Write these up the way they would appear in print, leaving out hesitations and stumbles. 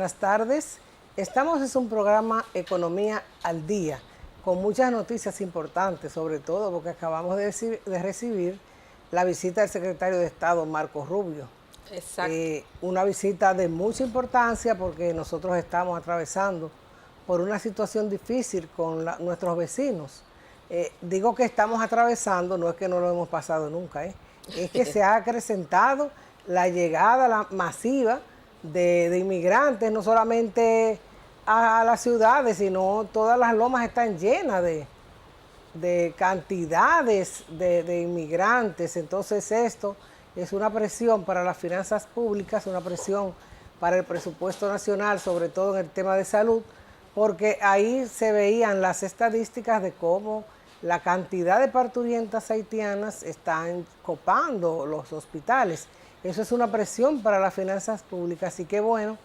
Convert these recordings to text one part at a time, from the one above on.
Buenas tardes. Es un programa Economía al Día, con muchas noticias importantes, sobre todo porque acabamos de recibir la visita del secretario de Estado, Marco Rubio. Exacto. Una visita de mucha importancia porque nosotros estamos atravesando por una situación difícil con nuestros vecinos. Digo que estamos atravesando, no es que no lo hemos pasado nunca, es que se ha acrecentado la llegada masiva de inmigrantes, no solamente a las ciudades, sino todas las lomas están llenas de cantidades de inmigrantes. Entonces esto es una presión para las finanzas públicas, una presión para el presupuesto nacional, sobre todo en el tema de salud, porque ahí se veían las estadísticas de cómo la cantidad de parturientas haitianas están copando los hospitales. Eso es una presión para las finanzas públicas, así que bueno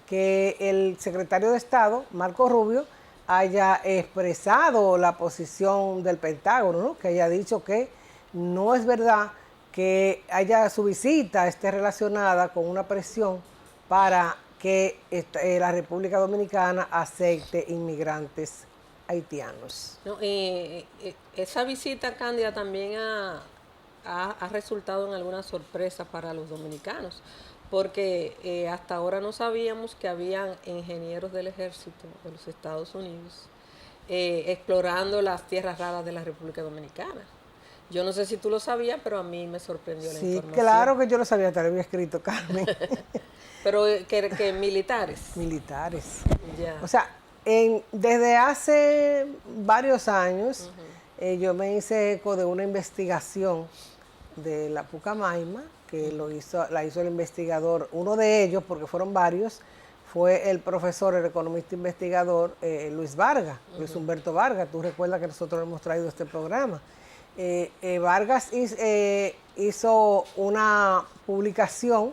que el secretario de Estado, Marco Rubio, haya expresado la posición del Pentágono, ¿no? Que haya dicho que no es verdad que su visita esté relacionada con una presión para que la República Dominicana acepte inmigrantes haitianos. No, esa visita, Cándida, también ha resultado en alguna sorpresa para los dominicanos, porque hasta ahora no sabíamos que habían ingenieros del ejército de los Estados Unidos explorando las tierras raras de la República Dominicana. Yo no sé si tú lo sabías, pero a mí me sorprendió la información. Sí, claro que yo lo sabía, te lo había escrito, Carmen. Pero que militares. Militares. Ya. O sea, desde hace varios años yo me hice eco de una investigación de la Pucamaima, que la hizo el investigador, uno de ellos, porque fueron varios, fue el profesor, el economista investigador Luis Vargas, Luis Humberto Vargas. Tú recuerdas que nosotros hemos traído este programa. Vargas hizo una publicación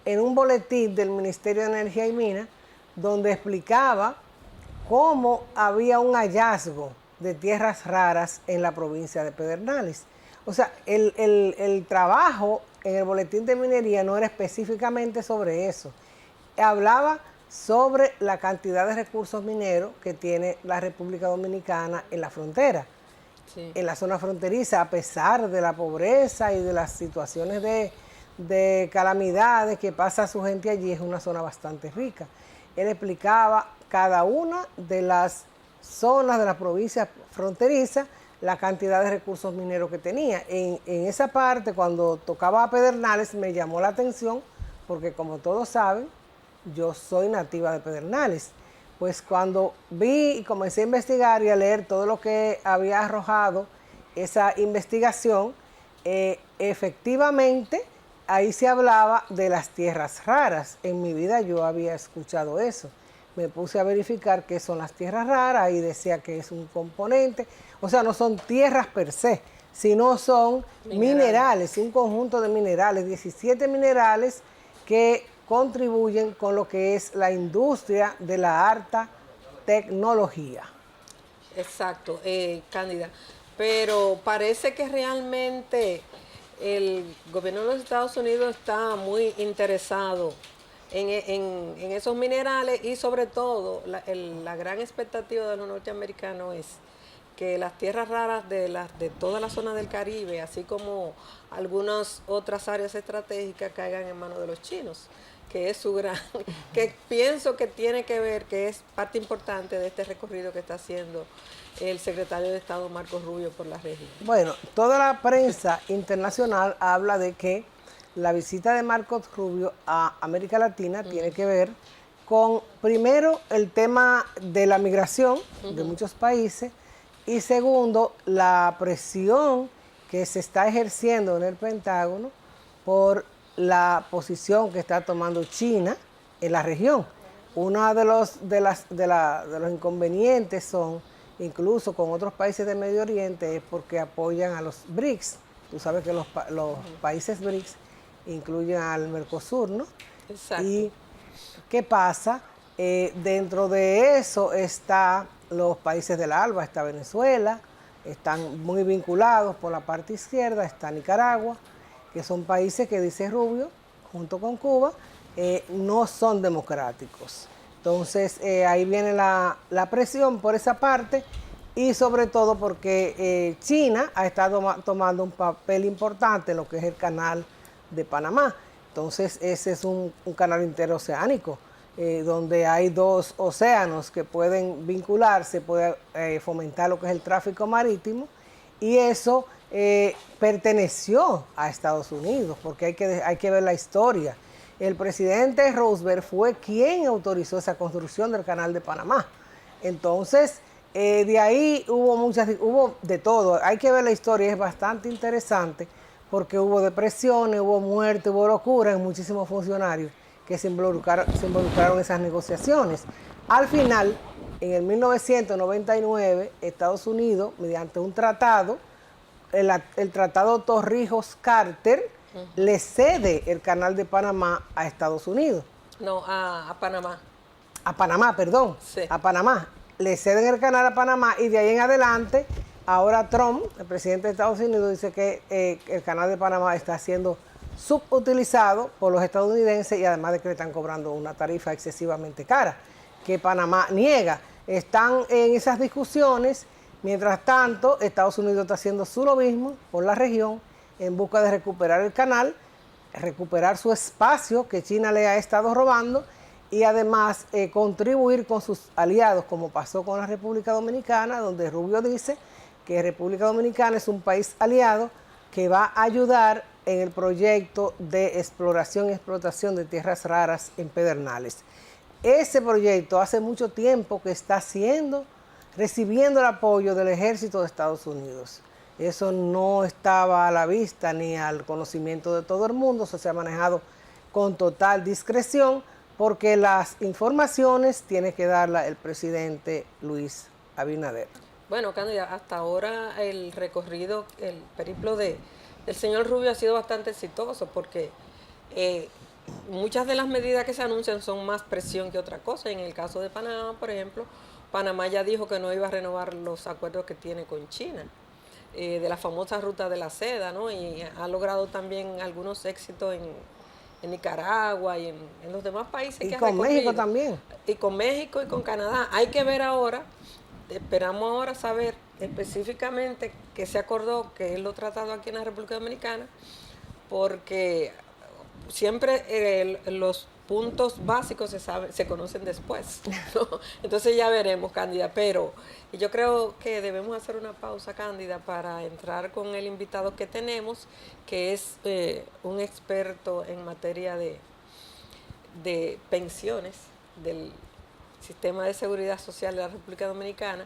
en un boletín del Ministerio de Energía y Minas, donde explicaba cómo había un hallazgo de tierras raras en la provincia de Pedernales. O sea, el trabajo en el boletín de minería no era específicamente sobre eso. Hablaba sobre la cantidad de recursos mineros que tiene la República Dominicana en la frontera. Sí. En la zona fronteriza, a pesar de la pobreza y de las situaciones de calamidades que pasa su gente allí, es una zona bastante rica. Él explicaba cada una de las zonas de la provincia fronteriza, la cantidad de recursos mineros que tenía. En esa parte, cuando tocaba a Pedernales, me llamó la atención, porque como todos saben, yo soy nativa de Pedernales. Pues cuando vi y comencé a investigar y a leer todo lo que había arrojado esa investigación, efectivamente ahí se hablaba de las tierras raras. En mi vida yo había escuchado eso. Me puse a verificar qué son las tierras raras y decía que es un componente. O sea, no son tierras per se, sino son minerales, un conjunto de minerales, 17 minerales que contribuyen con lo que es la industria de la alta tecnología. Exacto, Cándida. Pero parece que realmente el gobierno de los Estados Unidos está muy interesado en esos minerales, y sobre todo la gran expectativa de los norteamericanos es que las tierras raras de toda la zona del Caribe, así como algunas otras áreas estratégicas, caigan en manos de los chinos, que es su gran, que pienso que tiene que ver, que es parte importante de este recorrido que está haciendo el secretario de Estado Marco Rubio por la región. Bueno, toda la prensa internacional habla de que la visita de Marco Rubio a América Latina tiene que ver con, primero, el tema de la migración de muchos países, y segundo, la presión que se está ejerciendo en el Pentágono por la posición que está tomando China en la región. Uno de los inconvenientes son, incluso con otros países del Medio Oriente, es porque apoyan a los BRICS. Tú sabes que los países BRICS incluyen al Mercosur, ¿no? Exacto. ¿Y qué pasa? Dentro de eso están los países del ALBA, está Venezuela, están muy vinculados por la parte izquierda, está Nicaragua, que son países que, dice Rubio, junto con Cuba, no son democráticos. Entonces ahí viene la presión por esa parte y sobre todo porque China ha estado tomando un papel importante en lo que es el canal de Panamá. Entonces ese es un canal interoceánico donde hay dos océanos que pueden vincularse, puede fomentar lo que es el tráfico marítimo y eso perteneció a Estados Unidos porque hay que ver la historia. El presidente Roosevelt fue quien autorizó esa construcción del canal de Panamá. Entonces, de ahí hubo de todo. Hay que ver la historia, es bastante interesante porque hubo depresiones, hubo muerte, hubo locura en muchísimos funcionarios que se involucraron en esas negociaciones. Al final, en el 1999, Estados Unidos, mediante un tratado, el tratado Torrijos-Carter, le cede el canal de Panamá a Estados Unidos. No, a Panamá. A Panamá, perdón. Sí. A Panamá. Le ceden el canal a Panamá y de ahí en adelante, ahora Trump, el presidente de Estados Unidos, dice que el canal de Panamá está siendo subutilizado por los estadounidenses y además de que le están cobrando una tarifa excesivamente cara, que Panamá niega. Están en esas discusiones. Mientras tanto, Estados Unidos está haciendo su lobismo por la región en busca de recuperar el canal, recuperar su espacio que China le ha estado robando y además contribuir con sus aliados, como pasó con la República Dominicana, donde Rubio dice que República Dominicana es un país aliado que va a ayudar en el proyecto de exploración y explotación de tierras raras en Pedernales. Ese proyecto hace mucho tiempo que está recibiendo el apoyo del ejército de Estados Unidos. Eso no estaba a la vista ni al conocimiento de todo el mundo, eso se ha manejado con total discreción porque las informaciones tiene que darlas el presidente Luis Abinader. Bueno, Cándida, hasta ahora el recorrido, el periplo del señor Rubio ha sido bastante exitoso porque muchas de las medidas que se anuncian son más presión que otra cosa. En el caso de Panamá, por ejemplo, Panamá ya dijo que no iba a renovar los acuerdos que tiene con China. De la famosa ruta de la seda, ¿no? Y ha logrado también algunos éxitos en Nicaragua y en los demás países y que ha con recorrido. México también. Y con México y con Canadá. Hay que ver ahora, esperamos ahora saber específicamente qué se acordó, que es lo tratado aquí en la República Dominicana, porque siempre los puntos básicos se conocen después, ¿no? Entonces ya veremos, Cándida, pero yo creo que debemos hacer una pausa, Cándida, para entrar con el invitado que tenemos, que es un experto en materia de pensiones del Sistema de Seguridad Social de la República Dominicana,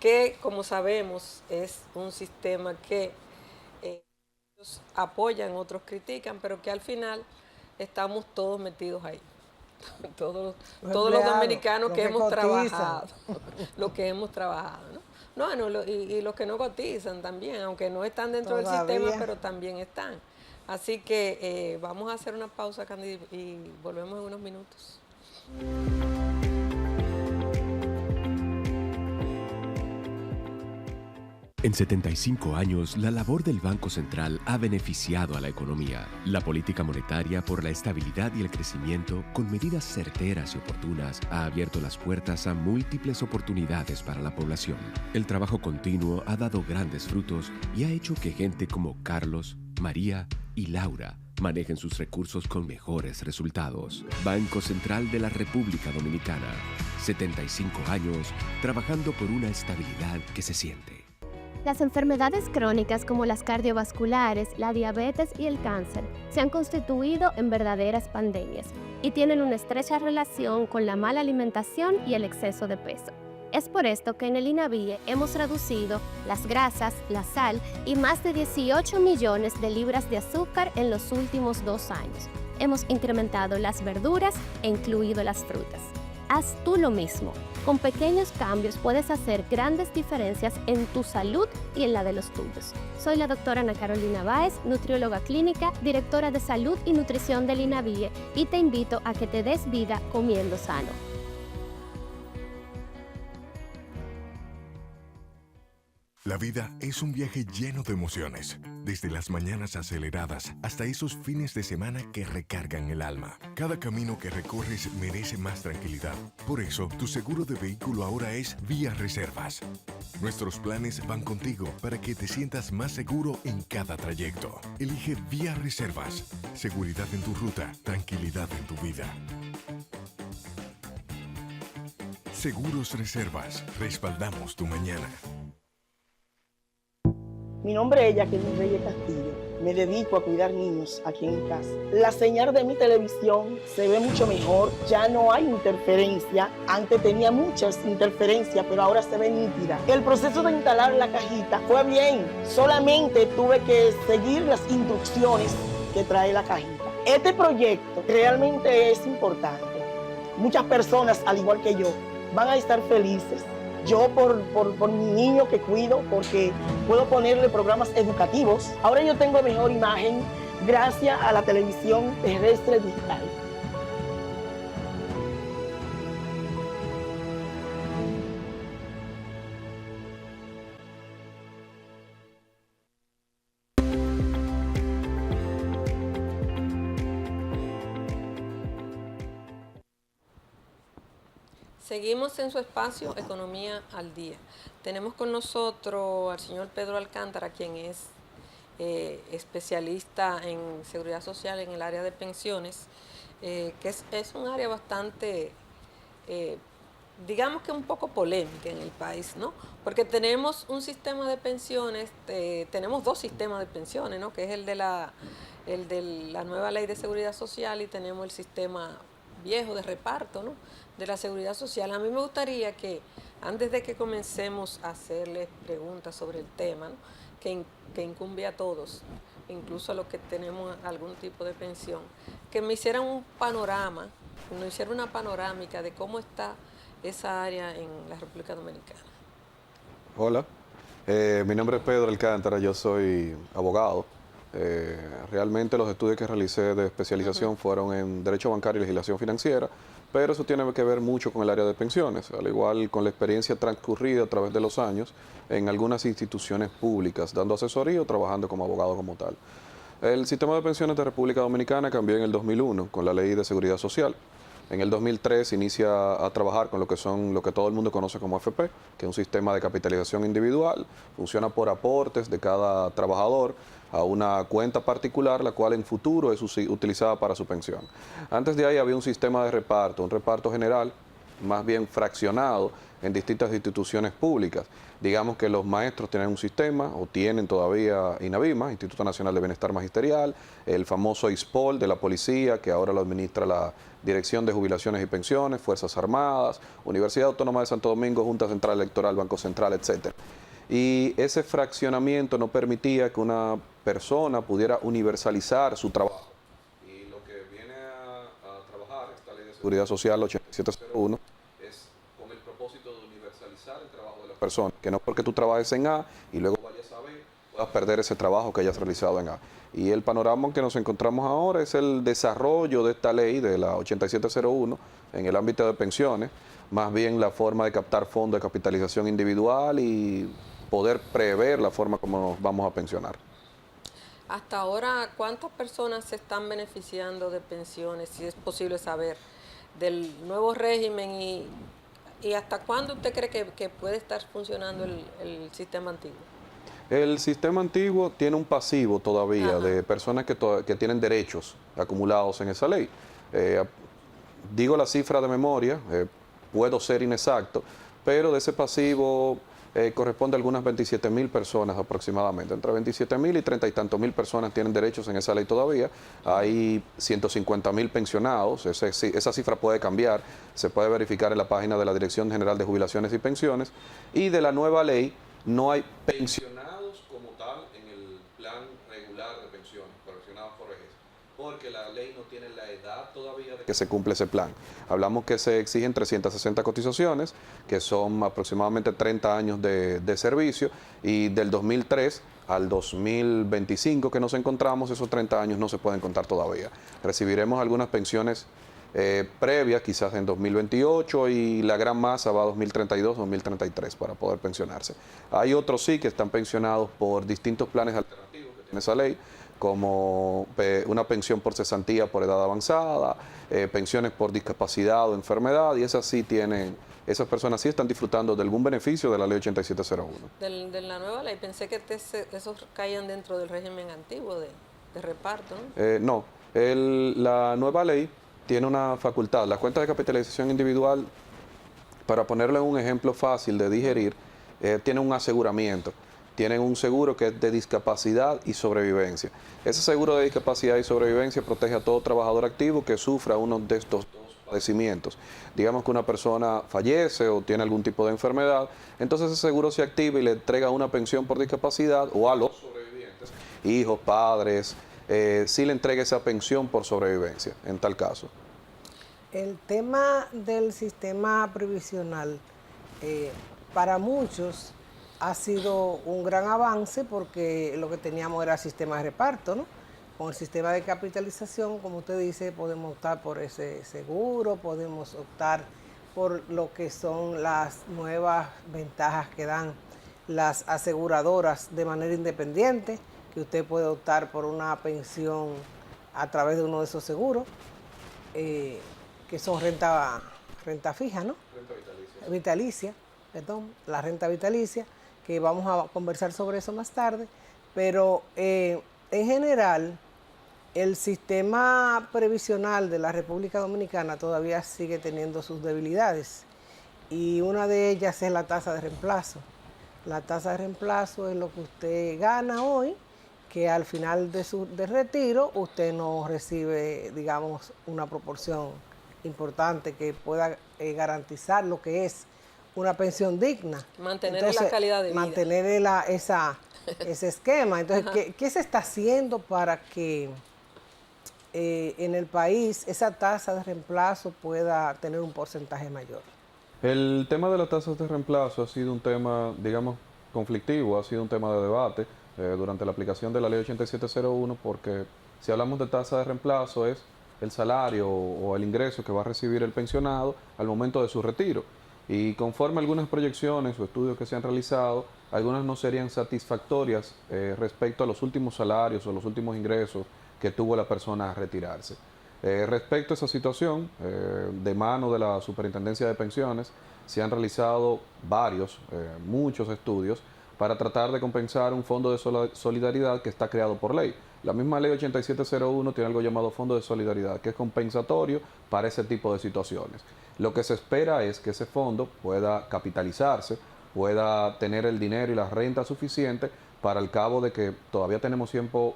que como sabemos es un sistema que ellos apoyan, otros critican, pero que al final estamos todos metidos ahí. Todos los dominicanos que hemos trabajado, los que hemos trabajado, ¿no? Y los que no cotizan también, aunque no están dentro del sistema, pero también están. Así que vamos a hacer una pausa, Candy, y volvemos en unos minutos. En 75 años, la labor del Banco Central ha beneficiado a la economía. La política monetaria por la estabilidad y el crecimiento, con medidas certeras y oportunas, ha abierto las puertas a múltiples oportunidades para la población. El trabajo continuo ha dado grandes frutos y ha hecho que gente como Carlos, María y Laura manejen sus recursos con mejores resultados. Banco Central de la República Dominicana. 75 años trabajando por una estabilidad que se siente. Las enfermedades crónicas como las cardiovasculares, la diabetes y el cáncer se han constituido en verdaderas pandemias y tienen una estrecha relación con la mala alimentación y el exceso de peso. Es por esto que en el INAVIE hemos reducido las grasas, la sal y más de 18 millones de libras de azúcar en los últimos 2 años. Hemos incrementado las verduras e incluido las frutas. Haz tú lo mismo. Con pequeños cambios puedes hacer grandes diferencias en tu salud y en la de los tuyos. Soy la doctora Ana Carolina Báez, nutrióloga clínica, directora de salud y nutrición del INAVIE y te invito a que te des vida comiendo sano. La vida es un viaje lleno de emociones, desde las mañanas aceleradas hasta esos fines de semana que recargan el alma. Cada camino que recorres merece más tranquilidad. Por eso, tu seguro de vehículo ahora es Vía Reservas. Nuestros planes van contigo para que te sientas más seguro en cada trayecto. Elige Vía Reservas. Seguridad en tu ruta, tranquilidad en tu vida. Seguros Reservas. Respaldamos tu mañana. Mi nombre es Jacqueline Reyes Castillo. Me dedico a cuidar niños aquí en casa. La señal de mi televisión se ve mucho mejor. Ya no hay interferencia. Antes tenía muchas interferencias, pero ahora se ve nítida. El proceso de instalar la cajita fue bien. Solamente tuve que seguir las instrucciones que trae la cajita. Este proyecto realmente es importante. Muchas personas, al igual que yo, van a estar felices. Yo por mi niño que cuido, porque puedo ponerle programas educativos. Ahora yo tengo mejor imagen gracias a la televisión terrestre digital. Seguimos en su espacio Economía al Día. Tenemos con nosotros al señor Pedro Alcántara, quien es especialista en seguridad social en el área de pensiones, que es un área bastante, digamos que un poco polémica en el país, ¿no? Porque tenemos un sistema de pensiones, tenemos dos sistemas de pensiones, ¿no? Que es el de la nueva ley de seguridad social, y tenemos el sistema viejo de reparto, ¿no?, de la seguridad social. A mí me gustaría que, antes de que comencemos a hacerles preguntas sobre el tema, ¿no?, que incumbe a todos, incluso a los que tenemos algún tipo de pensión, que me hicieran un panorama, nos hicieran una panorámica de cómo está esa área en la República Dominicana. Hola, mi nombre es Pedro Alcántara, yo soy abogado. Realmente los estudios que realicé de especialización fueron en Derecho Bancario y Legislación Financiera, pero eso tiene que ver mucho con el área de pensiones, al igual con la experiencia transcurrida a través de los años en algunas instituciones públicas, dando asesoría o trabajando como abogado como tal. El sistema de pensiones de República Dominicana cambió en el 2001 con la Ley de Seguridad Social. En el 2003 inicia a trabajar con lo que todo el mundo conoce como AFP, que es un sistema de capitalización individual, funciona por aportes de cada trabajador a una cuenta particular, la cual en futuro es utilizada para su pensión. Antes de ahí había un sistema de reparto, un reparto general, más bien fraccionado en distintas instituciones públicas. Digamos que los maestros tienen un sistema, o tienen todavía INAVIMA, Instituto Nacional de Bienestar Magisterial, el famoso ISPOL de la policía, que ahora lo administra la Dirección de Jubilaciones y Pensiones, Fuerzas Armadas, Universidad Autónoma de Santo Domingo, Junta Central Electoral, Banco Central, etc. Y ese fraccionamiento no permitía que una persona pudiera universalizar su trabajo. Y lo que viene a trabajar esta Ley de Seguridad Social 8701 es con el propósito de universalizar el trabajo de las personas, que no porque tú trabajes en A y luego vayas a B, puedas perder ese trabajo que hayas realizado en A. Y el panorama en que nos encontramos ahora es el desarrollo de esta ley, de la 8701, en el ámbito de pensiones, más bien la forma de captar fondos de capitalización individual y poder prever la forma como nos vamos a pensionar. Hasta ahora, ¿cuántas personas se están beneficiando de pensiones, si es posible saber, del nuevo régimen, y hasta cuándo usted cree que puede estar funcionando el sistema antiguo? El sistema antiguo tiene un pasivo todavía de personas que tienen derechos acumulados en esa ley. Digo la cifra de memoria, puedo ser inexacto, pero de ese pasivo corresponde a algunas 27.000 personas aproximadamente. Entre 27.000 y 30 y tantos mil personas tienen derechos en esa ley todavía. Hay 150.000 pensionados, esa cifra puede cambiar, se puede verificar en la página de la Dirección General de Jubilaciones y Pensiones. Y de la nueva ley no hay pensionados como tal en el plan regular de pensiones, pensionados por vejez, porque la ley no tiene la edad todavía de que se cumple ese plan. Hablamos que se exigen 360 cotizaciones, que son aproximadamente 30 años de servicio, y del 2003 al 2025 que nos encontramos, esos 30 años no se pueden contar todavía. Recibiremos algunas pensiones previas quizás en 2028 y la gran masa va a 2032, 2033 para poder pensionarse. Hay otros sí que están pensionados por distintos planes alternativos que tiene esa ley, como una pensión por cesantía por edad avanzada, pensiones por discapacidad o enfermedad, y esas personas sí están disfrutando de algún beneficio de la ley 8701. De la nueva ley, pensé que esos caían dentro del régimen antiguo de reparto, ¿no? No, la nueva ley tiene una facultad, la cuenta de capitalización individual, para ponerle un ejemplo fácil de digerir, tiene un aseguramiento. Tienen un seguro que es de discapacidad y sobrevivencia. Ese seguro de discapacidad y sobrevivencia protege a todo trabajador activo que sufra uno de estos dos padecimientos. Digamos que una persona fallece o tiene algún tipo de enfermedad, entonces ese seguro se activa y le entrega una pensión por discapacidad, o a los sobrevivientes, hijos, padres, sí le entrega esa pensión por sobrevivencia, en tal caso. El tema del sistema previsional, para muchos ha sido un gran avance, porque lo que teníamos era sistema de reparto, ¿no? Con el sistema de capitalización, como usted dice, podemos optar por ese seguro, podemos optar por lo que son las nuevas ventajas que dan las aseguradoras de manera independiente, que usted puede optar por una pensión a través de uno de esos seguros, que son renta fija, ¿no? Renta vitalicia, perdón, la renta vitalicia, que vamos a conversar sobre eso más tarde, pero en general el sistema previsional de la República Dominicana todavía sigue teniendo sus debilidades, y una de ellas es la tasa de reemplazo. La tasa de reemplazo es lo que usted gana hoy, que al final de retiro usted no recibe, digamos, una proporción importante que pueda garantizar lo que es una pensión digna. Mantener Entonces, la calidad de vida. Mantener ese esquema. Entonces, ¿qué se está haciendo para que en el país esa tasa de reemplazo pueda tener un porcentaje mayor? El tema de las tasas de reemplazo ha sido un tema, digamos, conflictivo, ha sido un tema de debate durante la aplicación de la ley 8701, porque si hablamos de tasa de reemplazo es el salario o el ingreso que va a recibir el pensionado al momento de su retiro. Y conforme algunas proyecciones o estudios que se han realizado, algunas no serían satisfactorias respecto a los últimos salarios o los últimos ingresos que tuvo la persona a retirarse. Respecto a esa situación, de mano de la Superintendencia de Pensiones, se han realizado muchos estudios para tratar de compensar un fondo de solidaridad que está creado por ley. La misma ley 8701 tiene algo llamado fondo de solidaridad, que es compensatorio para ese tipo de situaciones. Lo que se espera es que ese fondo pueda capitalizarse, pueda tener el dinero y la renta suficiente para el cabo de que todavía tenemos tiempo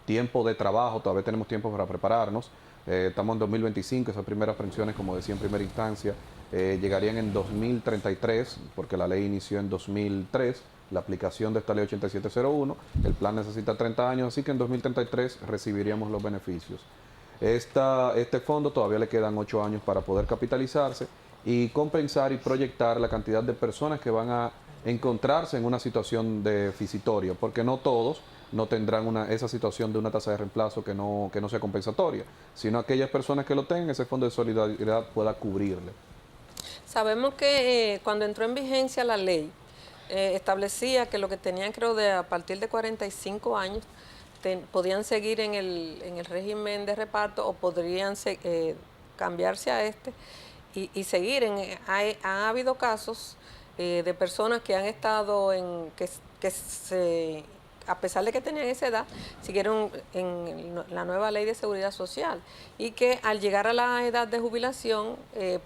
de trabajo, todavía tenemos tiempo para prepararnos. Estamos en 2025, esas primeras pensiones, como decía en primera instancia, llegarían en 2033, porque la ley inició en 2003, la aplicación de esta ley 8701, el plan necesita 30 años, así que en 2033 recibiríamos los beneficios. Este fondo todavía le quedan 8 años para poder capitalizarse y compensar y proyectar la cantidad de personas que van a encontrarse en una situación deficitoria, porque no todos no tendrán esa situación de una tasa de reemplazo que no sea compensatoria, sino aquellas personas que lo tengan, ese fondo de solidaridad pueda cubrirle. Sabemos que cuando entró en vigencia la ley, establecía que lo que tenían, creo, a partir de 45 años, podían seguir en el régimen de reparto, o podrían cambiarse a y seguir. Ha habido casos de personas que han estado a pesar de que tenían esa edad, siguieron en la nueva ley de seguridad social, y que al llegar a la edad de jubilación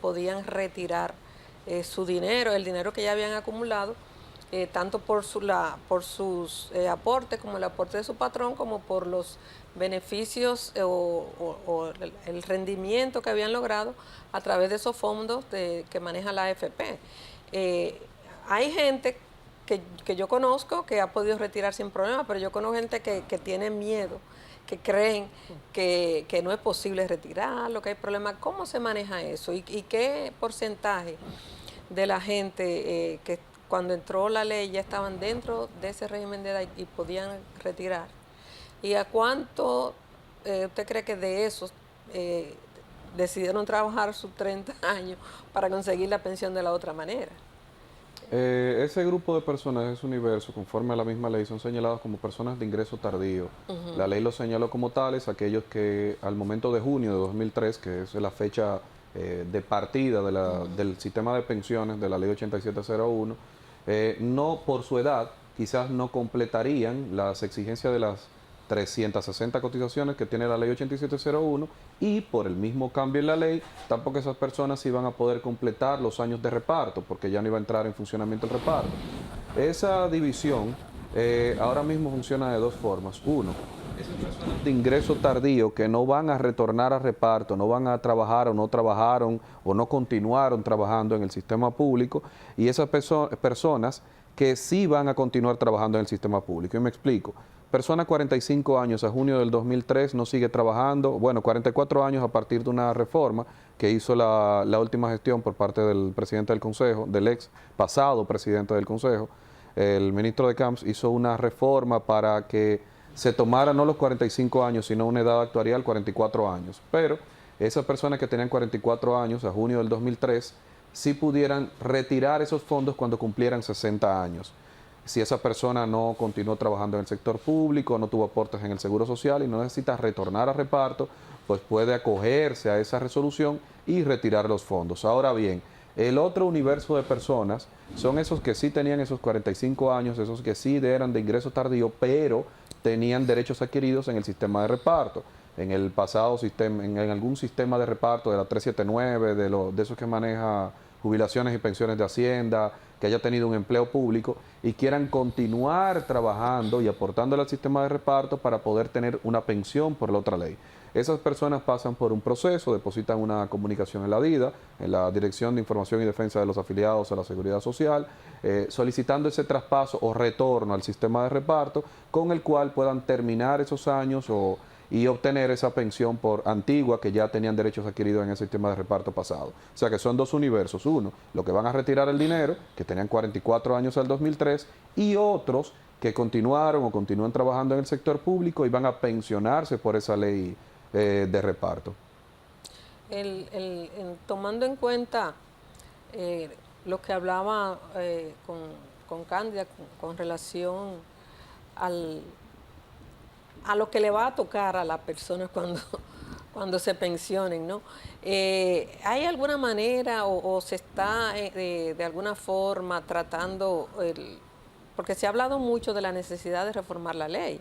podían retirar su dinero, el dinero que ya habían acumulado, tanto por sus aportes, como el aporte de su patrón, como por los beneficios o el rendimiento que habían logrado a través de esos fondos que maneja la AFP. Hay gente que yo conozco que ha podido retirar sin problema, pero yo conozco gente que tiene miedo, que creen que no es posible retirarlo, que hay problemas. ¿Cómo se maneja eso? ¿Y qué porcentaje de la gente que cuando entró la ley ya estaban dentro de ese régimen de edad y podían retirar? ¿Y a cuánto usted cree que de esos decidieron trabajar sus 30 años para conseguir la pensión de la otra manera. Ese grupo de personas, ese universo, conforme a la misma ley, son señalados como personas de ingreso tardío. La ley los señaló como tales, aquellos que al momento de junio de 2003, que es la fecha de partida del sistema de pensiones de la ley 8701, no por su edad, quizás no completarían las exigencias de las 360 cotizaciones que tiene la ley 8701 y por el mismo cambio en la ley, tampoco esas personas iban a poder completar los años de reparto porque ya no iba a entrar en funcionamiento el reparto. Esa división ahora mismo funciona de dos formas. Uno, esas personas de ingreso tardío que no van a retornar a reparto, no van a trabajar o no trabajaron o no continuaron trabajando en el sistema público y esas personas que sí van a continuar trabajando en el sistema público. Y me explico. Persona 45 años a junio del 2003 no sigue trabajando, bueno, 44 años a partir de una reforma que hizo la última gestión por parte del presidente del Consejo, del ex pasado presidente del Consejo, el ministro de Camps hizo una reforma para que se tomara no los 45 años, sino una edad actuarial, 44 años. Pero esas personas que tenían 44 años a junio del 2003 sí pudieran retirar esos fondos cuando cumplieran 60 años. Si esa persona no continuó trabajando en el sector público, no tuvo aportes en el Seguro Social y no necesita retornar a reparto, pues puede acogerse a esa resolución y retirar los fondos. Ahora bien, el otro universo de personas son esos que sí tenían esos 45 años, esos que sí eran de ingreso tardío, pero tenían derechos adquiridos en el sistema de reparto. En el pasado sistema, en algún sistema de reparto de la 379, de esos que maneja jubilaciones y pensiones de Hacienda, que haya tenido un empleo público y quieran continuar trabajando y aportándole al sistema de reparto para poder tener una pensión por la otra ley. Esas personas pasan por un proceso, depositan una comunicación en la DIDA, en la Dirección de Información y Defensa de los Afiliados a la Seguridad Social, solicitando ese traspaso o retorno al sistema de reparto con el cual puedan terminar esos años y obtener esa pensión por antigua que ya tenían derechos adquiridos en el sistema de reparto pasado. O sea que son dos universos. Uno, los que van a retirar el dinero, que tenían 44 años al 2003, y otros que continuaron o continúan trabajando en el sector público y van a pensionarse por esa ley de reparto. Tomando en cuenta lo que hablaba con Cándida con relación a lo que le va a tocar a las personas cuando se pensionen, ¿no? ¿Hay alguna manera o se está de alguna forma tratando, porque se ha hablado mucho de la necesidad de reformar la ley?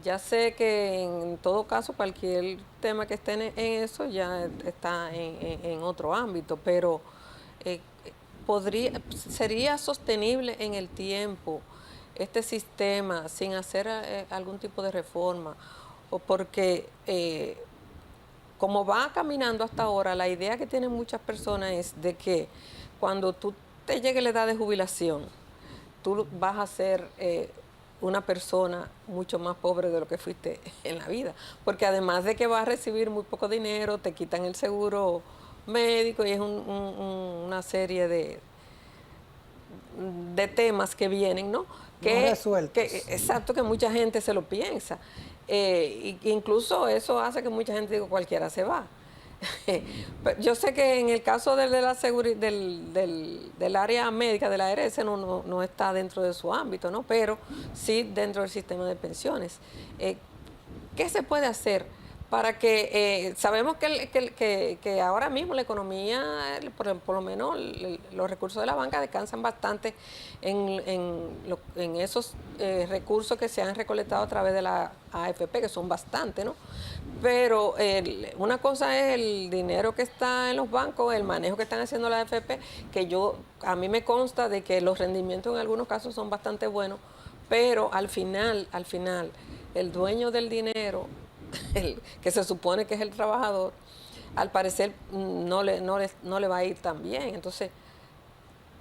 Ya sé que en todo caso cualquier tema que esté en eso ya está en otro ámbito, pero ¿sería sostenible en el tiempo este sistema sin hacer algún tipo de reforma? O porque como va caminando hasta ahora, la idea que tienen muchas personas es de que cuando tú te llegue la edad de jubilación, tú vas a ser una persona mucho más pobre de lo que fuiste en la vida, porque además de que vas a recibir muy poco dinero, te quitan el seguro médico y es una serie de temas que vienen, ¿no? Exacto, que mucha gente se lo piensa. Incluso eso hace que mucha gente diga cualquiera se va. Yo sé que en el caso del área médica de la ARS no está dentro de su ámbito, ¿no? Pero sí dentro del sistema de pensiones. ¿Qué se puede hacer para que sabemos que ahora mismo la economía, por lo menos los recursos de la banca descansan bastante en esos recursos que se han recolectado a través de la AFP, que son bastante, ¿no? Pero una cosa es el dinero que está en los bancos, el manejo que están haciendo la AFP, que a mí me consta de que los rendimientos en algunos casos son bastante buenos, pero al final, el dueño del dinero, que se supone que es el trabajador, al parecer no le va a ir tan bien. Entonces,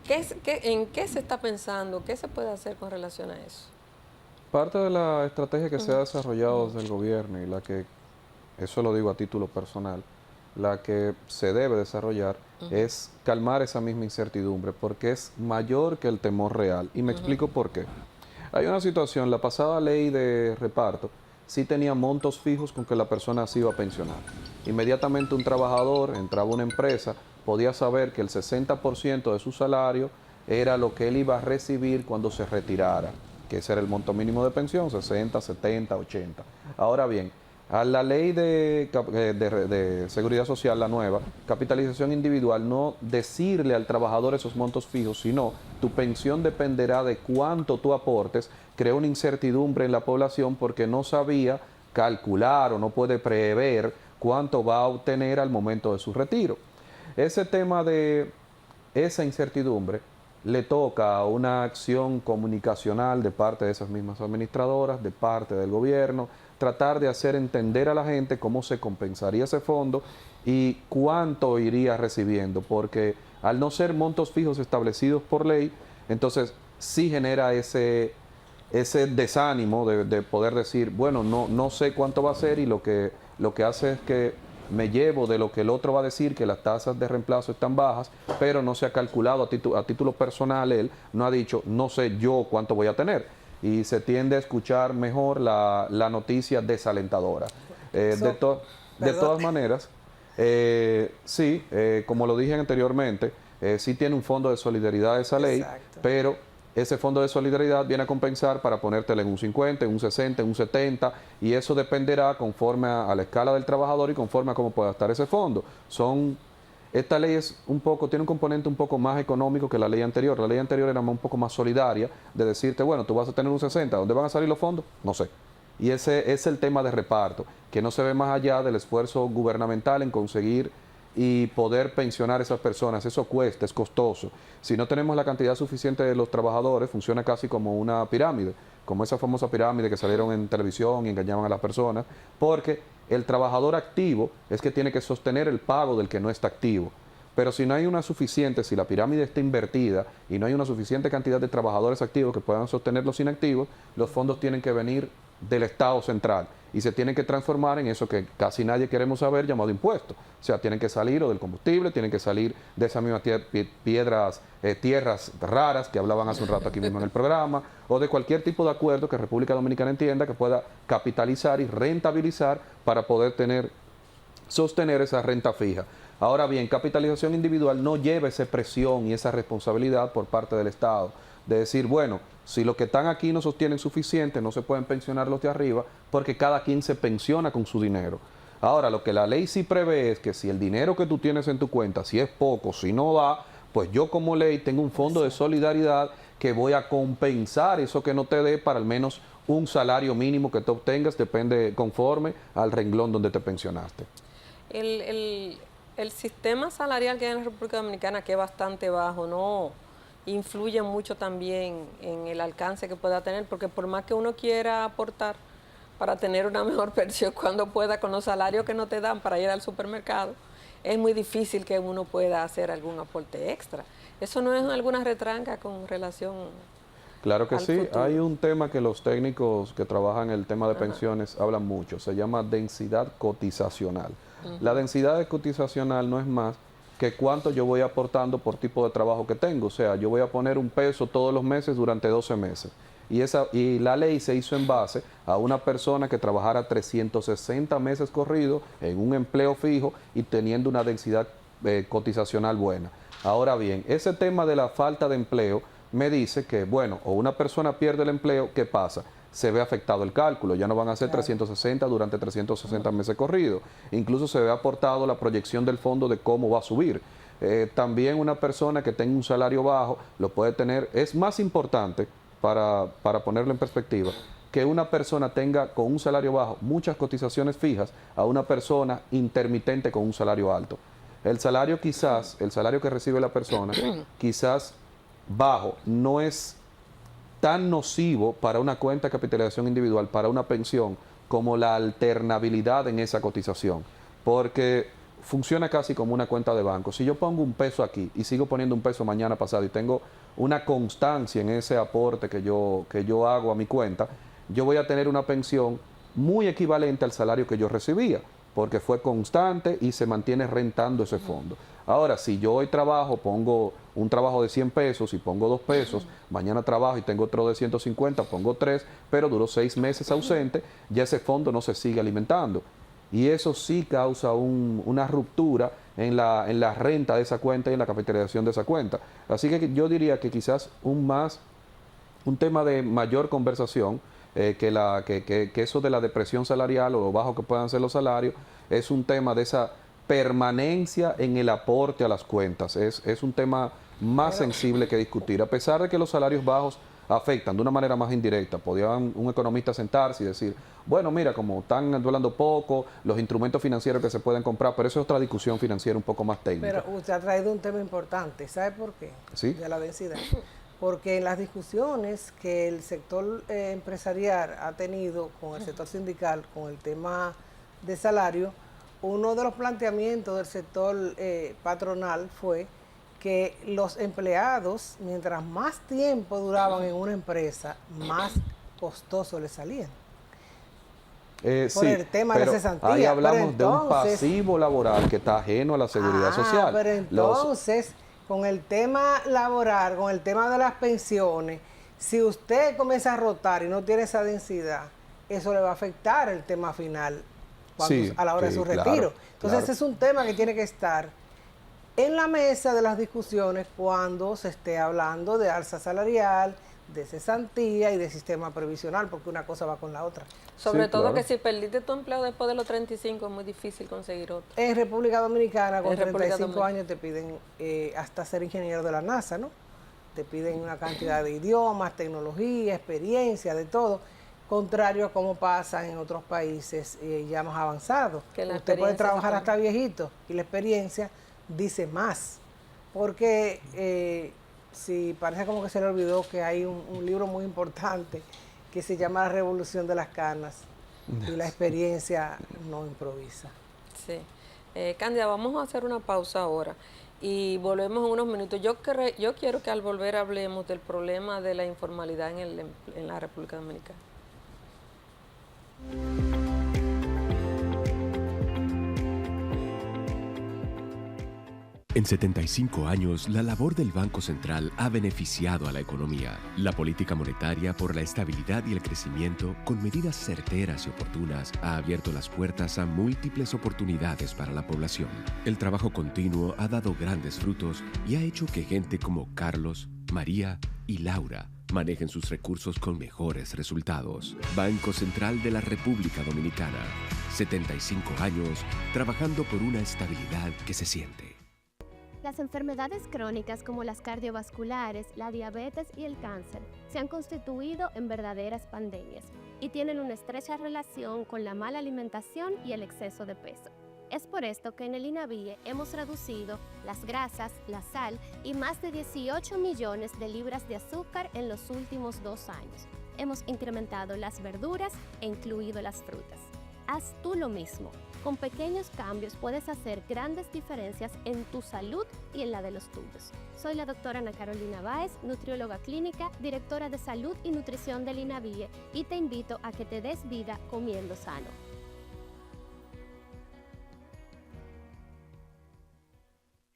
¿en qué se está pensando? ¿Qué se puede hacer con relación a eso? Parte de la estrategia que se ha desarrollado desde el gobierno y la que, eso lo digo a título personal, la que se debe desarrollar es calmar esa misma incertidumbre porque es mayor que el temor real. Y me explico por qué. Hay una situación, la pasada ley de reparto sí tenía montos fijos con que la persona se iba a pensionar. Inmediatamente un trabajador entraba a una empresa, podía saber que el 60% de su salario era lo que él iba a recibir cuando se retirara, que ese era el monto mínimo de pensión, 60, 70, 80. Ahora bien, a la ley de seguridad social, la nueva, capitalización individual, no decirle al trabajador esos montos fijos, sino tu pensión dependerá de cuánto tú aportes, crea una incertidumbre en la población porque no sabía calcular o no puede prever cuánto va a obtener al momento de su retiro. Ese tema de esa incertidumbre le toca a una acción comunicacional de parte de esas mismas administradoras, de parte del gobierno, tratar de hacer entender a la gente cómo se compensaría ese fondo y cuánto iría recibiendo, porque al no ser montos fijos establecidos por ley, entonces sí genera ese desánimo de poder decir, bueno, no sé cuánto va a ser y lo que hace es que me llevo de lo que el otro va a decir, que las tasas de reemplazo están bajas, pero no se ha calculado a título personal, él no ha dicho, no sé yo cuánto voy a tener. Y se tiende a escuchar mejor la noticia desalentadora. De todas maneras, sí, como lo dije anteriormente, sí tiene un fondo de solidaridad esa ley, Exacto. pero ese fondo de solidaridad viene a compensar para ponértelo en un 50, en un 60, en un 70, y eso dependerá conforme a la escala del trabajador y conforme a cómo pueda estar ese fondo. Esta ley tiene un componente un poco más económico que la ley anterior. La ley anterior era un poco más solidaria, de decirte, bueno, tú vas a tener un 60, ¿dónde van a salir los fondos? No sé. Y ese es el tema de reparto, que no se ve más allá del esfuerzo gubernamental en conseguir y poder pensionar a esas personas. Eso cuesta, es costoso. Si no tenemos la cantidad suficiente de los trabajadores, funciona casi como una pirámide, como esa famosa pirámide que salieron en televisión y engañaban a las personas, porque el trabajador activo es que tiene que sostener el pago del que no está activo. Pero si no hay una suficiente, si la pirámide está invertida y no hay una suficiente cantidad de trabajadores activos que puedan sostener los inactivos, los fondos tienen que venir del Estado central y se tienen que transformar en eso que casi nadie queremos saber, llamado impuesto. O sea, tienen que salir o del combustible, tienen que salir de esas mismas tierras raras que hablaban hace un rato aquí mismo en el programa, o de cualquier tipo de acuerdo que República Dominicana entienda que pueda capitalizar y rentabilizar para poder sostener esa renta fija. Ahora bien, capitalización individual no lleva esa presión y esa responsabilidad por parte del Estado de decir, bueno, si los que están aquí no sostienen suficiente, no se pueden pensionar los de arriba, porque cada quien se pensiona con su dinero. Ahora, lo que la ley sí prevé es que si el dinero que tú tienes en tu cuenta, si es poco, si no da, pues yo como ley tengo un fondo de solidaridad que voy a compensar eso que no te dé para al menos un salario mínimo que tú obtengas, depende conforme al renglón donde te pensionaste. El sistema salarial que hay en la República Dominicana, que es bastante bajo, no influye mucho también en el alcance que pueda tener, porque por más que uno quiera aportar para tener una mejor pensión cuando pueda con los salarios que no te dan para ir al supermercado, es muy difícil que uno pueda hacer algún aporte extra. ¿Eso no es alguna retranca con relación Claro que al sí, futuro? hay un tema que los técnicos que trabajan el tema de pensiones hablan mucho, se llama densidad cotizacional. La densidad cotizacional no es más que cuánto yo voy aportando por tipo de trabajo que tengo. O sea, yo voy a poner un peso todos los meses durante 12 meses. Y la ley se hizo en base a una persona que trabajara 360 meses corridos en un empleo fijo y teniendo una densidad cotizacional buena. Ahora bien, ese tema de la falta de empleo me dice que, bueno, o una persona pierde el empleo, ¿qué pasa? Se ve afectado el cálculo, ya no van a ser 360 durante 360 meses corridos. Incluso se ve aportado la proyección del fondo de cómo va a subir. También una persona que tenga un salario bajo lo puede tener, es más importante, para ponerlo en perspectiva, que una persona tenga con un salario bajo muchas cotizaciones fijas a una persona intermitente con un salario alto. El salario que recibe la persona, quizás bajo, no es tan nocivo para una cuenta de capitalización individual, para una pensión, como la alternabilidad en esa cotización, porque funciona casi como una cuenta de banco. Si yo pongo un peso aquí y sigo poniendo un peso mañana pasado y tengo una constancia en ese aporte que yo hago a mi cuenta, yo voy a tener una pensión muy equivalente al salario que yo recibía. porque fue constante y se mantiene rentando ese fondo. Ahora, si yo hoy trabajo, pongo un trabajo de 100 pesos y pongo 2 pesos, mañana trabajo y tengo otro de 150, pongo 3, pero duró 6 meses ausente, ya ese fondo no se sigue alimentando. Y eso sí causa una ruptura en la renta de esa cuenta y en la capitalización de esa cuenta. Así que yo diría que quizás un tema de mayor conversación, que eso de la depresión salarial o lo bajo que puedan ser los salarios, es un tema de esa permanencia en el aporte a las cuentas. Es un tema más sensible que discutir, a pesar de que los salarios bajos afectan de una manera más indirecta. Podía un economista sentarse y decir, bueno, mira, como están hablando poco, los instrumentos financieros que se pueden comprar, pero eso es otra discusión financiera un poco más técnica. Pero usted ha traído un tema importante, ¿sabe por qué? ¿Sí? De la densidad. Porque en las discusiones que el sector empresarial ha tenido con el sector sindical, con el tema de salario, uno de los planteamientos del sector patronal fue que los empleados, mientras más tiempo duraban en una empresa, más costoso les salían. Por el tema de la cesantía. Ahí hablamos de un pasivo laboral que está ajeno a la seguridad social. Pero entonces, con el tema laboral, con el tema de las pensiones, si usted comienza a rotar y no tiene esa densidad, eso le va a afectar el tema final a la hora de su retiro. Entonces, ese es un tema que tiene que estar en la mesa de las discusiones cuando se esté hablando de alza salarial, de cesantía y de sistema previsional, porque una cosa va con la otra. Sobre todo que si perdiste tu empleo después de los 35 es muy difícil conseguir otro. En República Dominicana, con 35 años te piden hasta ser ingeniero de la NASA, ¿no? Te piden una cantidad de idiomas, tecnología, experiencia, de todo. Contrario a cómo pasa en otros países ya más avanzados. Usted puede trabajar hasta viejito y la experiencia dice más. Porque si parece como que se le olvidó que hay un libro muy importante que se llama La Revolución de las Canas y la experiencia no improvisa. Sí. Cándida, vamos a hacer una pausa ahora y volvemos en unos minutos. Yo quiero que al volver hablemos del problema de la informalidad en la República Dominicana. En 75 años, la labor del Banco Central ha beneficiado a la economía. La política monetaria por la estabilidad y el crecimiento, con medidas certeras y oportunas, ha abierto las puertas a múltiples oportunidades para la población. El trabajo continuo ha dado grandes frutos y ha hecho que gente como Carlos, María y Laura manejen sus recursos con mejores resultados. Banco Central de la República Dominicana. 75 años trabajando por una estabilidad que se siente. Las enfermedades crónicas como las cardiovasculares, la diabetes y el cáncer se han constituido en verdaderas pandemias y tienen una estrecha relación con la mala alimentación y el exceso de peso. Es por esto que en el INAVIE hemos reducido las grasas, la sal y más de 18 millones de libras de azúcar en los últimos 2 años. Hemos incrementado las verduras e incluido las frutas. Haz tú lo mismo. Con pequeños cambios puedes hacer grandes diferencias en tu salud y en la de los tuyos. Soy la doctora Ana Carolina Báez, nutrióloga clínica, directora de salud y nutrición del INAVIE y te invito a que te des vida comiendo sano.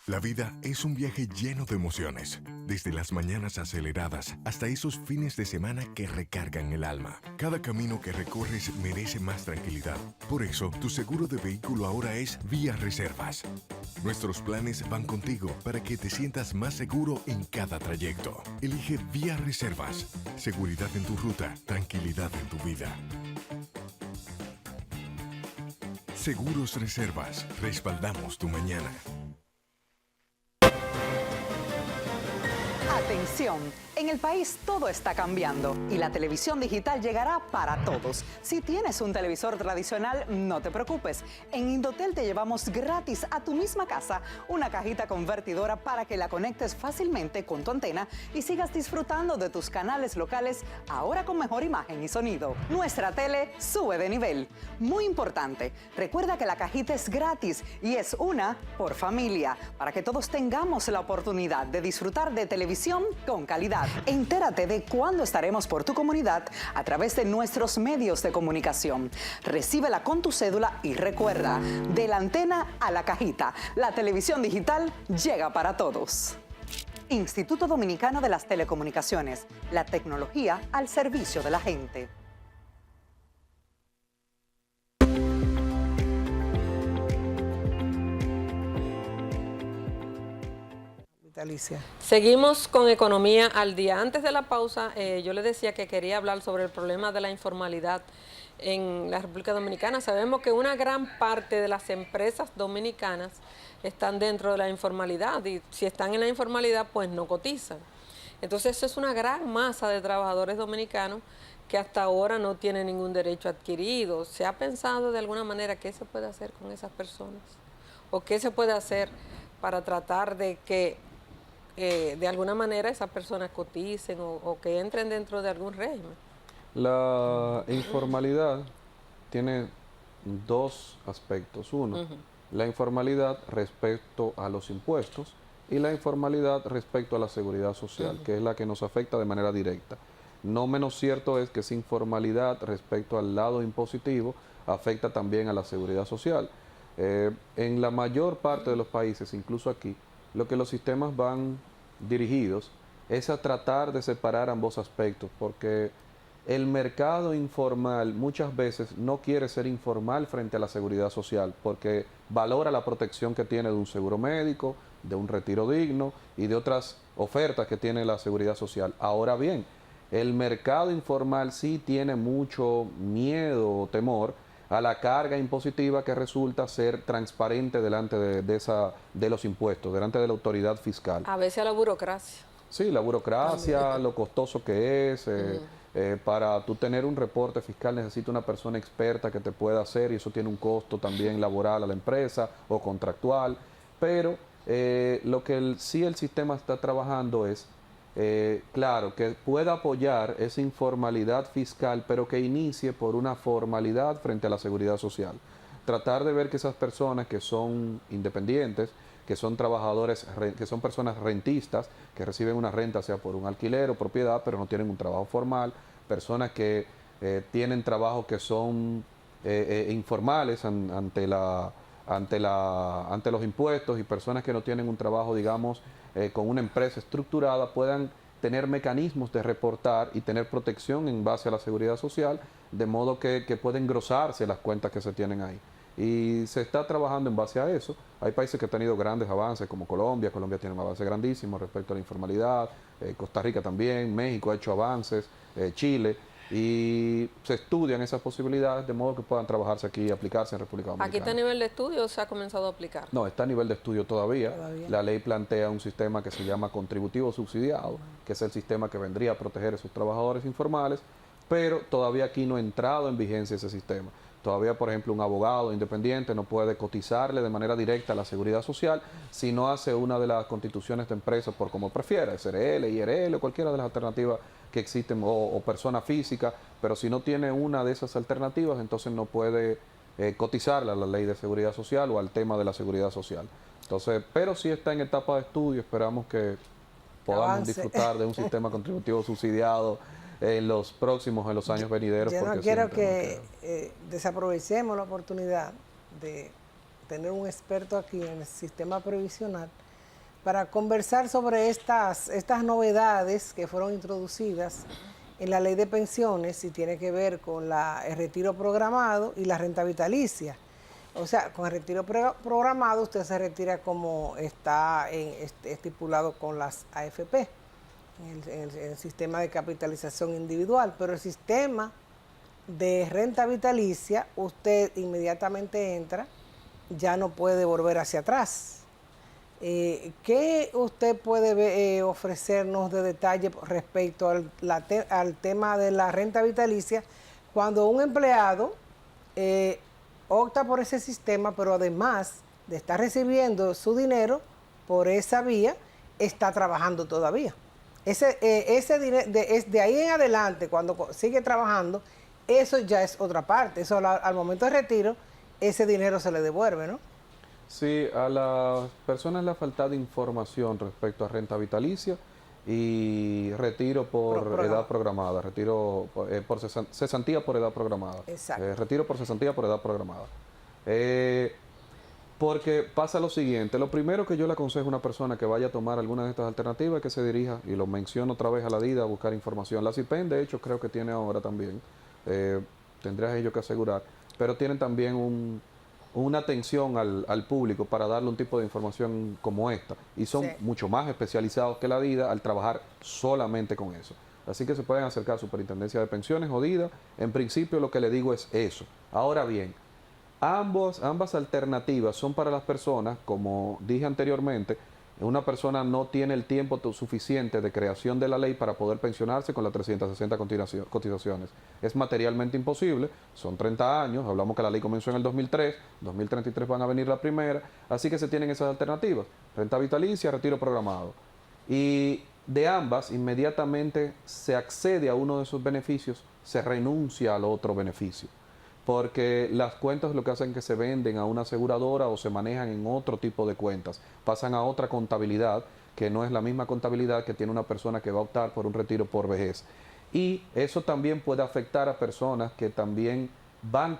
La vida es un viaje lleno de emociones, desde las mañanas aceleradas hasta esos fines de semana que recargan el alma. Cada camino que recorres merece más tranquilidad. Por eso, tu seguro de vehículo ahora es Vía Reservas. Nuestros planes van contigo para que te sientas más seguro en cada trayecto. Elige Vía Reservas. Seguridad en tu ruta, tranquilidad en tu vida. Seguros Reservas. Respaldamos tu mañana. Atención, en el país todo está cambiando y la televisión digital llegará para todos. Si tienes un televisor tradicional, no te preocupes. En Indotel te llevamos gratis a tu misma casa una cajita convertidora para que la conectes fácilmente con tu antena y sigas disfrutando de tus canales locales ahora con mejor imagen y sonido. Nuestra tele sube de nivel. Muy importante, recuerda que la cajita es gratis y es una por familia, para que todos tengamos la oportunidad de disfrutar de televisión con calidad. Entérate de cuándo estaremos por tu comunidad a través de nuestros medios de comunicación. Recíbela con tu cédula y recuerda, de la antena a la cajita, la televisión digital llega para todos. Instituto Dominicano de las Telecomunicaciones, la tecnología al servicio de la gente. Alicia. Seguimos con Economía al Día. Antes de la pausa, yo le decía que quería hablar sobre el problema de la informalidad en la República Dominicana. Sabemos que una gran parte de las empresas dominicanas están dentro de la informalidad y si están en la informalidad, pues no cotizan. Entonces, eso es una gran masa de trabajadores dominicanos que hasta ahora no tienen ningún derecho adquirido. ¿Se ha pensado de alguna manera qué se puede hacer con esas personas? ¿O qué se puede hacer para tratar de que de alguna manera esas personas coticen o que entren dentro de algún régimen? La informalidad tiene dos aspectos. Uno, la informalidad respecto a los impuestos y la informalidad respecto a la seguridad social, que es la que nos afecta de manera directa. No menos cierto es que esa informalidad respecto al lado impositivo afecta también a la seguridad social. En la mayor parte de los países, incluso aquí, lo que los sistemas van dirigidos es a tratar de separar ambos aspectos, porque el mercado informal muchas veces no quiere ser informal frente a la seguridad social, porque valora la protección que tiene de un seguro médico, de un retiro digno y de otras ofertas que tiene la seguridad social. Ahora bien, el mercado informal sí tiene mucho miedo o temor a la carga impositiva que resulta ser transparente delante de los impuestos, delante de la autoridad fiscal. A veces a la burocracia. Sí, la burocracia, lo costoso que es. Para tú tener un reporte fiscal necesita una persona experta que te pueda hacer y eso tiene un costo también laboral a la empresa o contractual. Pero lo que sí el sistema está trabajando es claro, que pueda apoyar esa informalidad fiscal, pero que inicie por una formalidad frente a la seguridad social. Tratar de ver que esas personas que son independientes, que son trabajadores, que son personas rentistas, que reciben una renta, sea por un alquiler o propiedad, pero no tienen un trabajo formal, personas que tienen trabajos que son informales ante los impuestos y personas que no tienen un trabajo, digamos, con una empresa estructurada, puedan tener mecanismos de reportar y tener protección en base a la seguridad social, de modo que pueden engrosarse las cuentas que se tienen ahí. Y se está trabajando en base a eso. Hay países que han tenido grandes avances, como Colombia. Colombia tiene un avance grandísimo respecto a la informalidad. Costa Rica también. México ha hecho avances. Chile. Y se estudian esas posibilidades de modo que puedan trabajarse aquí y aplicarse en República Dominicana. ¿Aquí está a nivel de estudio o se ha comenzado a aplicar? No, está a nivel de estudio todavía. La ley plantea un sistema que se llama contributivo subsidiado, que es el sistema que vendría a proteger a esos trabajadores informales, pero todavía aquí no ha entrado en vigencia ese sistema. Todavía, por ejemplo, un abogado independiente no puede cotizarle de manera directa a la seguridad social si no hace una de las constituciones de empresas por como prefiera, SRL, IRL o cualquiera de las alternativas que existen, o persona física, pero si no tiene una de esas alternativas, entonces no puede cotizarle a la ley de seguridad social o al tema de la seguridad social. Entonces, pero sí está en etapa de estudio, esperamos que podamos disfrutar de un sistema contributivo subsidiado en los años venideros. Yo no quiero que desaprovechemos la oportunidad de tener un experto aquí en el sistema previsional para conversar sobre estas novedades que fueron introducidas en la ley de pensiones y tiene que ver con el retiro programado y la renta vitalicia. O sea, con el retiro programado usted se retira como está estipulado con las AFP. En el sistema de capitalización individual, pero el sistema de renta vitalicia, usted inmediatamente entra, ya no puede volver hacia atrás. ¿Qué usted puede ofrecernos de detalle respecto al tema de la renta vitalicia cuando un empleado opta por ese sistema, pero además de estar recibiendo su dinero por esa vía, está trabajando todavía? Ese dinero, de ahí en adelante, cuando sigue trabajando, eso ya es otra parte. Eso al momento de retiro, ese dinero se le devuelve, ¿no? Sí, a las personas les falta de información respecto a renta vitalicia y retiro por edad programada, retiro por cesantía por edad programada. Exacto. Retiro por cesantía por edad programada. Porque pasa lo siguiente, lo primero que yo le aconsejo a una persona que vaya a tomar alguna de estas alternativas es que se dirija, y lo menciono otra vez, a la DIDA a buscar información. La CIPEN, de hecho, creo que tiene ahora también, tendrías ellos que asegurar, pero tienen también una atención al público para darle un tipo de información como esta, y son mucho más especializados que la DIDA al trabajar solamente con eso. Así que se pueden acercar a Superintendencia de Pensiones o DIDA. En principio lo que le digo es eso. Ahora bien, ambas alternativas son para las personas, como dije anteriormente, una persona no tiene el tiempo suficiente de creación de la ley para poder pensionarse con las 360 cotizaciones. Es materialmente imposible, son 30 años, hablamos que la ley comenzó en el 2003, 2033 van a venir la primera, así que se tienen esas alternativas, renta vitalicia, retiro programado. Y de ambas, inmediatamente se accede a uno de esos beneficios, se renuncia al otro beneficio, porque las cuentas lo que hacen es que se venden a una aseguradora o se manejan en otro tipo de cuentas, pasan a otra contabilidad, que no es la misma contabilidad que tiene una persona que va a optar por un retiro por vejez. Y eso también puede afectar a personas que también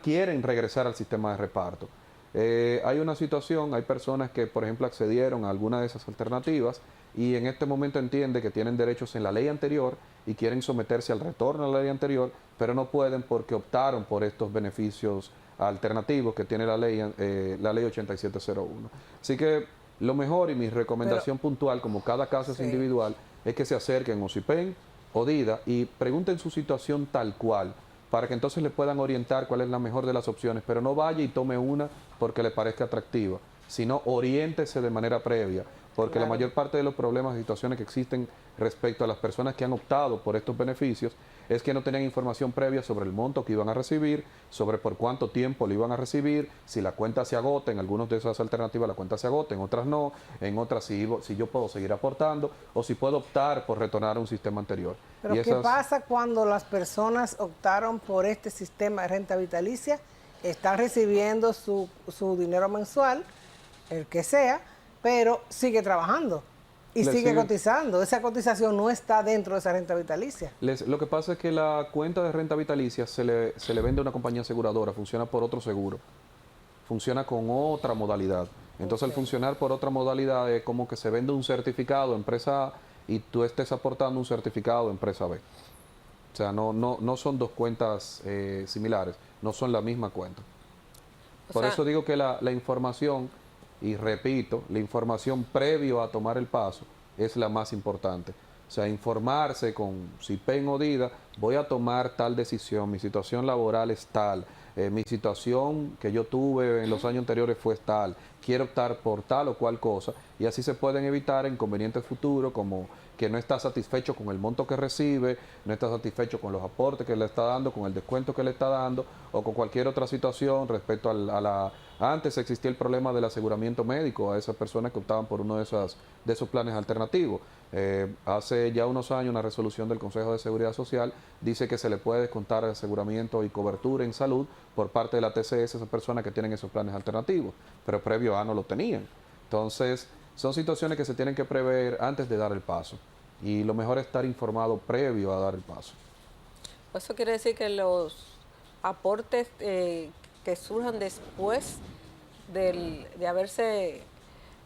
quieren regresar al sistema de reparto. Hay una situación, hay personas que, por ejemplo, accedieron a alguna de esas alternativas y en este momento entiende que tienen derechos en la ley anterior y quieren someterse al retorno a la ley anterior, pero no pueden porque optaron por estos beneficios alternativos que tiene la ley 8701. Así que lo mejor y mi recomendación puntual, como cada caso es individual, es que se acerquen a CIPEN o DIDA y pregunten su situación tal cual, para que entonces le puedan orientar cuál es la mejor de las opciones, pero no vaya y tome una porque le parezca atractiva, sino oriéntese de manera previa, porque la mayor parte de los problemas y situaciones que existen respecto a las personas que han optado por estos beneficios es que no tenían información previa sobre el monto que iban a recibir, sobre por cuánto tiempo lo iban a recibir, si la cuenta se agota, en algunas de esas alternativas la cuenta se agota, en otras no, en otras si yo puedo seguir aportando o si puedo optar por retornar a un sistema anterior. Pero ¿qué pasa cuando las personas optaron por este sistema de renta vitalicia, están recibiendo su dinero mensual, el que sea, pero sigue trabajando y sigue cotizando? Esa cotización no está dentro de esa renta vitalicia. Lo que pasa es que la cuenta de renta vitalicia se le vende a una compañía aseguradora, funciona por otro seguro, funciona con otra modalidad. Entonces al funcionar por otra modalidad es como que se vende un certificado empresa A y tú estés aportando un certificado empresa B. O sea, no son dos cuentas similares, no son la misma cuenta. Por eso digo que la información, y repito, la información previo a tomar el paso es la más importante. O sea, informarse con CIPEN o DIDA, voy a tomar tal decisión, mi situación laboral es tal, mi situación que yo tuve en los años anteriores fue tal, quiero optar por tal o cual cosa, y así se pueden evitar inconvenientes futuros como que no está satisfecho con el monto que recibe, no está satisfecho con los aportes que le está dando, con el descuento que le está dando, o con cualquier otra situación respecto Antes existía el problema del aseguramiento médico a esas personas que optaban por uno de esos planes alternativos. Hace ya unos años una resolución del Consejo de Seguridad Social dice que se le puede descontar aseguramiento y cobertura en salud por parte de la TCS a esas personas que tienen esos planes alternativos, pero previo a no lo tenían. Entonces, son situaciones que se tienen que prever antes de dar el paso. Y lo mejor es estar informado previo a dar el paso. Eso quiere decir que los aportes que surjan después de haberse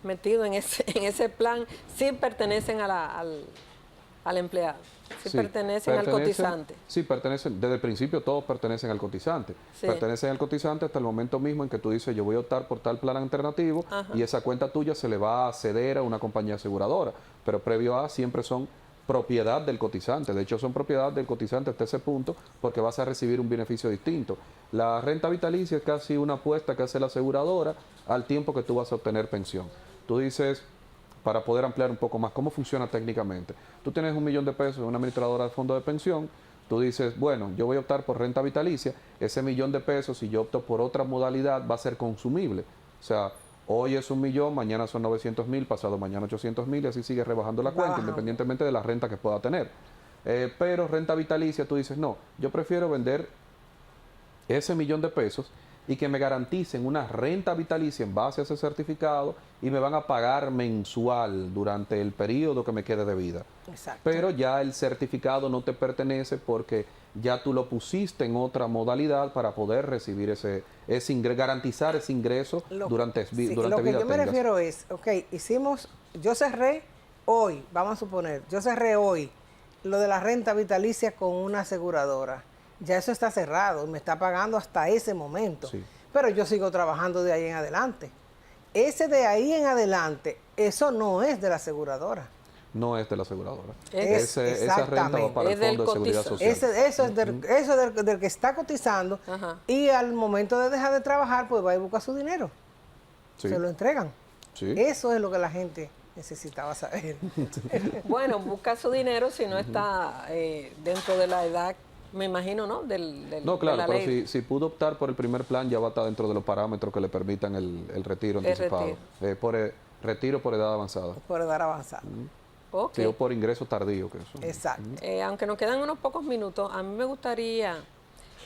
metido en ese plan sí pertenecen al empleado, sí pertenecen al cotizante. Sí, pertenecen, desde el principio todos pertenecen al cotizante. Sí. Pertenecen al cotizante hasta el momento mismo en que tú dices yo voy a optar por tal plan alternativo. Ajá. Y esa cuenta tuya se le va a ceder a una compañía aseguradora, pero previo a siempre son propiedad del cotizante. De hecho son propiedad del cotizante hasta ese punto porque vas a recibir un beneficio distinto. La renta vitalicia es casi una apuesta que hace la aseguradora al tiempo que tú vas a obtener pensión. Tú dices, para poder ampliar un poco más, ¿cómo funciona técnicamente? Tú tienes $1 millón en una administradora de fondo de pensión, tú dices, bueno, yo voy a optar por renta vitalicia, ese $1 millón, si yo opto por otra modalidad, va a ser consumible. O sea, hoy es $1 millón, mañana son 900,000, pasado mañana 800,000 y así sigue rebajando la cuenta, independientemente de la renta que pueda tener. Pero renta vitalicia, tú dices, no, yo prefiero vender ese $1 millón y que me garanticen una renta vitalicia en base a ese certificado y me van a pagar mensual durante el periodo que me quede de vida. Exacto. Pero ya el certificado no te pertenece porque ya tú lo pusiste en otra modalidad para poder recibir ese ingreso, garantizar ese ingreso durante Sí, vida lo que yo me tengas. refiero es, ok, yo cerré hoy, vamos a suponer, yo cerré hoy lo de la renta vitalicia con una aseguradora. Ya eso está cerrado, me está pagando hasta ese momento. Sí. Pero yo sigo trabajando de ahí en adelante. Ese de ahí en adelante, eso no es de la aseguradora. No es de la aseguradora. Esa renta va para el Es del Fondo de Seguridad cotizador. Social. Eso es del que está cotizando Ajá. y al momento de dejar de trabajar, pues va y busca su dinero. Sí. Se lo entregan. Sí. Eso es lo que la gente necesitaba saber. Bueno, busca su dinero si no está dentro de la edad, me imagino, ¿no? No, de claro, la pero ley. si pudo optar por el primer plan, ya va a estar dentro de los parámetros que le permitan el retiro anticipado. Retiro por edad avanzada. Por edad avanzada. Ok. Sí, o por ingreso tardío. Que eso. Exacto. Aunque nos quedan unos pocos minutos, a mí me gustaría,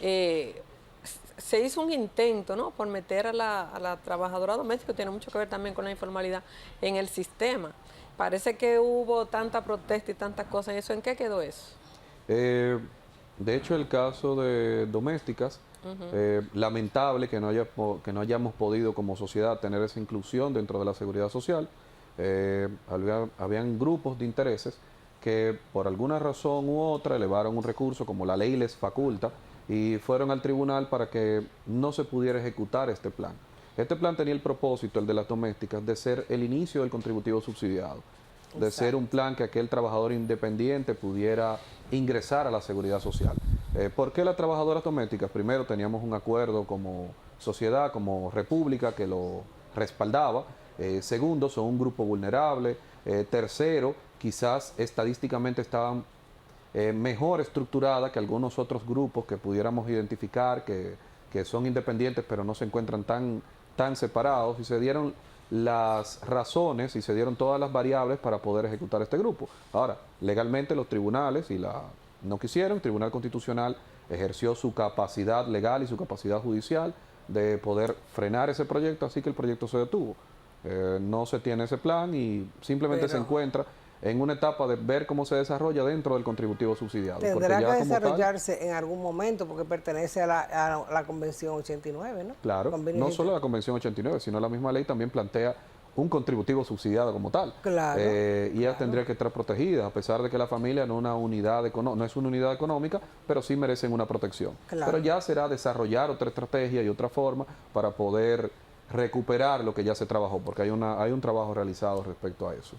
se hizo un intento, ¿no?, por meter a la trabajadora doméstica, tiene mucho que ver también con la informalidad, en el sistema. Parece que hubo tanta protesta y tantas cosas, ¿y eso en qué quedó eso? De hecho, el caso de domésticas, lamentable que no hayamos podido como sociedad tener esa inclusión dentro de la seguridad social. Habían grupos de intereses que por alguna razón u otra elevaron un recurso como la ley les faculta y fueron al tribunal para que no se pudiera ejecutar este plan. Este plan tenía el propósito, el de las domésticas, de ser el inicio del contributivo subsidiado, de ser un plan que aquel trabajador independiente pudiera ingresar a la seguridad social. ¿Por qué las trabajadoras domésticas? Primero, teníamos un acuerdo como sociedad, como república, que lo respaldaba. Segundo, son un grupo vulnerable. Tercero, quizás estadísticamente estaban mejor estructuradas que algunos otros grupos que pudiéramos identificar, que son independientes pero no se encuentran tan separados, y se dieron las razones y se dieron todas las variables para poder ejecutar este grupo. Ahora, legalmente los tribunales no quisieron, el Tribunal Constitucional ejerció su capacidad legal y su capacidad judicial de poder frenar ese proyecto, así que el proyecto se detuvo. No se tiene ese plan y simplemente se encuentra en una etapa de ver cómo se desarrolla dentro del contributivo subsidiado. Tendrá que desarrollarse en algún momento porque pertenece a la Convención 89, ¿no? Claro, no solo la Convención 89, sino la misma ley también plantea un contributivo subsidiado como tal. Claro. Y ella tendría que estar protegida, a pesar de que la familia no es una unidad económica, pero sí merecen una protección. Claro. Pero ya será desarrollar otra estrategia y otra forma para poder recuperar lo que ya se trabajó, porque hay un trabajo realizado respecto a eso.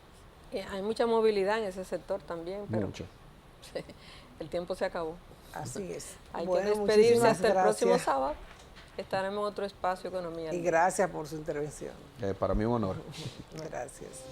Hay mucha movilidad en ese sector también, pero Mucho. el tiempo se acabó. Así es. Hay Bueno, que despedirse muchísimas hasta el próximo gracias. sábado. Estaremos en otro espacio Economía. Y gracias por su intervención. Para mí un honor. Gracias.